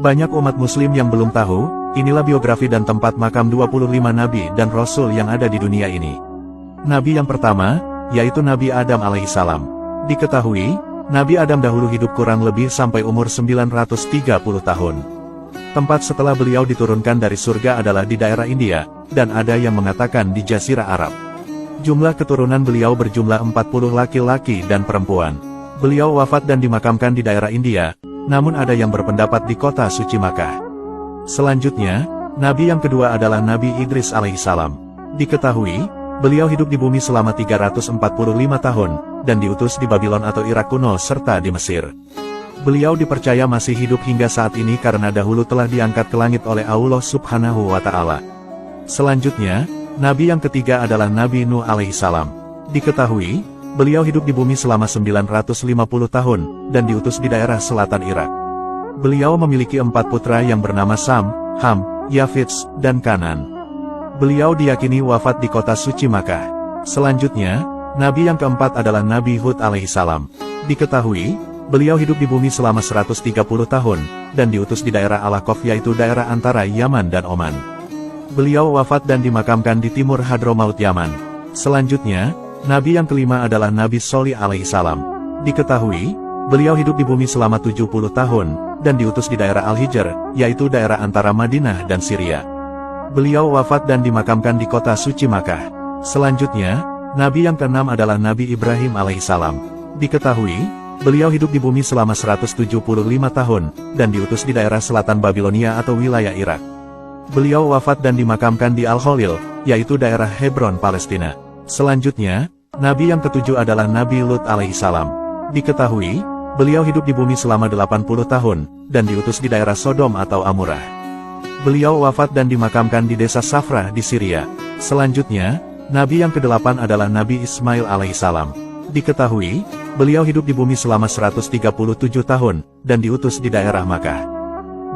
Banyak umat muslim yang belum tahu, inilah biografi dan tempat makam 25 nabi dan rasul yang ada di dunia ini. Nabi yang pertama, yaitu Nabi Adam alaihissalam. Diketahui, Nabi Adam dahulu hidup kurang lebih sampai umur 930 tahun. Tempat setelah beliau diturunkan dari surga adalah di daerah India, dan ada yang mengatakan di Jazirah Arab. Jumlah keturunan beliau berjumlah 40 laki-laki dan perempuan. Beliau wafat dan dimakamkan di daerah India, namun ada yang berpendapat di kota suci Makkah. Selanjutnya, Nabi yang kedua adalah Nabi Idris alaihissalam. Diketahui, beliau hidup di bumi selama 345 tahun, dan diutus di Babylon atau Irak kuno serta di Mesir. Beliau dipercaya masih hidup hingga saat ini karena dahulu telah diangkat ke langit oleh Allah Subhanahu wa Ta'ala. Selanjutnya, Nabi yang ketiga adalah Nabi Nuh alaihissalam. Diketahui, beliau hidup di bumi selama 950 tahun, dan diutus di daerah selatan Irak. Beliau memiliki 4 putra yang bernama Sam, Ham, Yafits, dan Kanan. Beliau diyakini wafat di kota suci Makkah. Selanjutnya, Nabi yang keempat adalah Nabi Hud alaihissalam. Diketahui, beliau hidup di bumi selama 130 tahun, dan diutus di daerah Al-Ahqaf yaitu daerah antara Yaman dan Oman. Beliau wafat dan dimakamkan di timur Hadramaut Yaman. Selanjutnya, Nabi yang kelima adalah Nabi Sholih alaihissalam. Diketahui, beliau hidup di bumi selama 70 tahun, dan diutus di daerah Al-Hijr, yaitu daerah antara Madinah dan Syria. Beliau wafat dan dimakamkan di kota suci Makkah. Selanjutnya, Nabi yang keenam adalah Nabi Ibrahim alaihissalam. Diketahui, beliau hidup di bumi selama 175 tahun, dan diutus di daerah selatan Babilonia atau wilayah Irak. Beliau wafat dan dimakamkan di Al-Khalil, yaitu daerah Hebron, Palestina. Selanjutnya, Nabi yang ketujuh adalah Nabi Lut alaihissalam. Diketahui, beliau hidup di bumi selama 80 tahun, dan diutus di daerah Sodom atau Amurah. Beliau wafat dan dimakamkan di desa Safrah di Syria. Selanjutnya, Nabi yang kedelapan adalah Nabi Ismail alaihissalam. Diketahui, beliau hidup di bumi selama 137 tahun, dan diutus di daerah Makkah.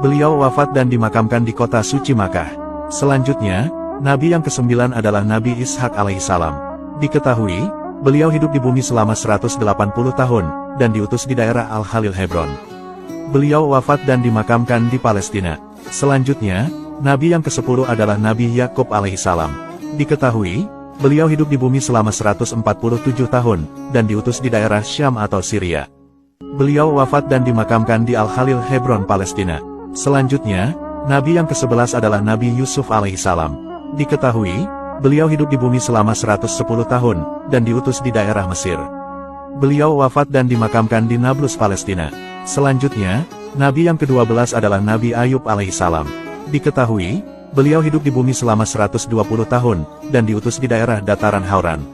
Beliau wafat dan dimakamkan di kota suci Makkah. Selanjutnya, Nabi yang kesembilan adalah Nabi Ishak alaihissalam. Diketahui, beliau hidup di bumi selama 180 tahun, dan diutus di daerah Al-Khalil Hebron. Beliau wafat dan dimakamkan di Palestina. Selanjutnya, Nabi yang ke-10 adalah Nabi Yakub alaihissalam. Diketahui, beliau hidup di bumi selama 147 tahun, dan diutus di daerah Syam atau Syria. Beliau wafat dan dimakamkan di Al-Khalil Hebron, Palestina. Selanjutnya, Nabi yang ke-11 adalah Nabi Yusuf alaihissalam. Diketahui, beliau hidup di bumi selama 110 tahun, dan diutus di daerah Mesir. Beliau wafat dan dimakamkan di Nablus, Palestina. Selanjutnya, Nabi yang ke-12 adalah Nabi Ayub alaihissalam. Diketahui, beliau hidup di bumi selama 120 tahun, dan diutus di daerah dataran Hauran.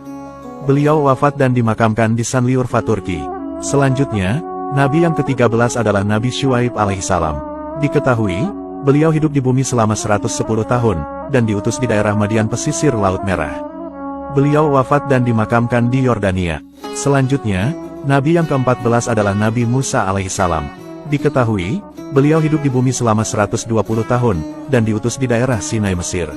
Beliau wafat dan dimakamkan di Sanliurfa, Turki. Selanjutnya, Nabi yang ke-13 adalah Nabi Syuaib alaihissalam. Diketahui, beliau hidup di bumi selama 110 tahun, dan diutus di daerah Madian pesisir Laut Merah. Beliau wafat dan dimakamkan di Yordania. Selanjutnya, Nabi yang ke-14 adalah Nabi Musa alaihissalam. Diketahui, beliau hidup di bumi selama 120 tahun, dan diutus di daerah Sinai, Mesir.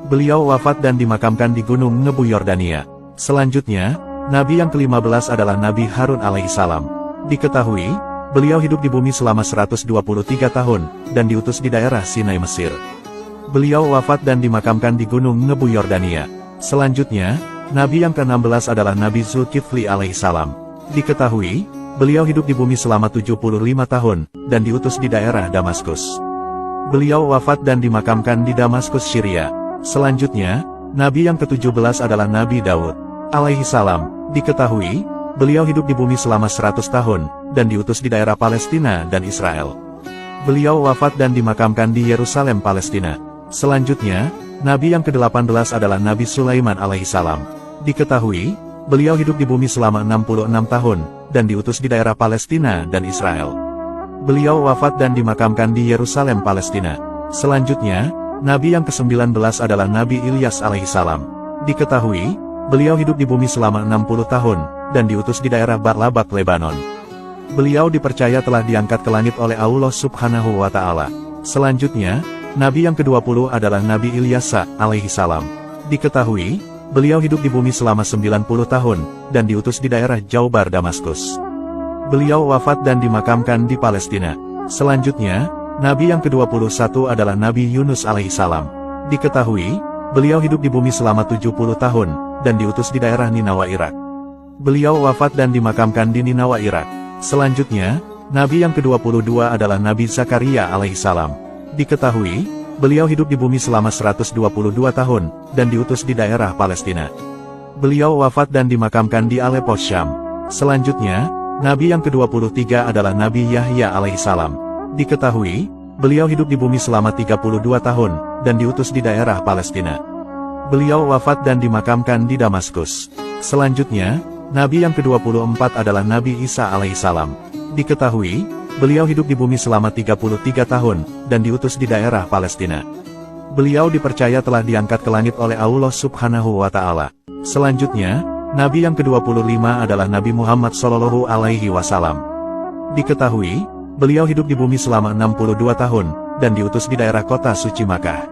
Beliau wafat dan dimakamkan di Gunung Nebu, Yordania. Selanjutnya, Nabi yang ke-15 adalah Nabi Harun alaihissalam. Diketahui, beliau hidup di bumi selama 123 tahun, dan diutus di daerah Sinai, Mesir. Beliau wafat dan dimakamkan di Gunung Nebu, Yordania. Selanjutnya, Nabi yang ke-16 adalah Nabi Zulkifli alaihissalam. Diketahui, beliau hidup di bumi selama 75 tahun, dan diutus di daerah Damaskus. Beliau wafat dan dimakamkan di Damaskus, Syria. Selanjutnya, Nabi yang ke-17 adalah Nabi Daud alaihissalam. Diketahui, beliau hidup di bumi selama 100 tahun, dan diutus di daerah Palestina dan Israel. Beliau wafat dan dimakamkan di Yerusalem, Palestina. Selanjutnya, Nabi yang ke-18 adalah Nabi Sulaiman alaihissalam. Diketahui, beliau hidup di bumi selama 66 tahun, dan diutus di daerah Palestina dan Israel. Beliau wafat dan dimakamkan di Yerusalem, Palestina. Selanjutnya, Nabi yang ke-19 adalah Nabi Ilyas alaihissalam. Diketahui, beliau hidup di bumi selama 60 tahun, dan diutus di daerah Barlabak, Lebanon. Beliau dipercaya telah diangkat ke langit oleh Allah Subhanahu wa Ta'ala. Selanjutnya, Nabi yang ke-20 adalah Nabi Ilyasa alaihissalam. Diketahui, beliau hidup di bumi selama 90 tahun, dan diutus di daerah Jaubar, Damaskus. Beliau wafat dan dimakamkan di Palestina. Selanjutnya, Nabi yang ke-21 adalah Nabi Yunus alaihissalam. Diketahui, beliau hidup di bumi selama 70 tahun, dan diutus di daerah Ninawa, Irak. Beliau wafat dan dimakamkan di Ninawa, Irak. Selanjutnya, Nabi yang ke-22 adalah Nabi Zakaria alaihissalam. Diketahui, beliau hidup di bumi selama 122 tahun, dan diutus di daerah Palestina. Beliau wafat dan dimakamkan di Aleppo, Syam. Selanjutnya, Nabi yang ke-23 adalah Nabi Yahya alaihissalam. Diketahui, beliau hidup di bumi selama 32 tahun, dan diutus di daerah Palestina. Beliau wafat dan dimakamkan di Damaskus. Selanjutnya, Nabi yang ke-24 adalah Nabi Isa alaihissalam. Diketahui, beliau hidup di bumi selama 33 tahun, dan diutus di daerah Palestina. Beliau dipercaya telah diangkat ke langit oleh Allah Subhanahu wa Ta'ala. Selanjutnya, Nabi yang ke-25 adalah Nabi Muhammad Shallallahu Alaihi Wasallam. Diketahui, beliau hidup di bumi selama 62 tahun, dan diutus di daerah kota suci Makkah.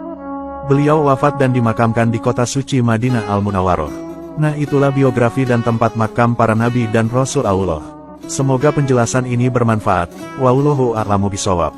Beliau wafat dan dimakamkan di kota suci Madinah Al-Munawwaroh. Nah, itulah biografi dan tempat makam para nabi dan rasul Allah. Semoga penjelasan ini bermanfaat. Wallahu a'lamu bishawab.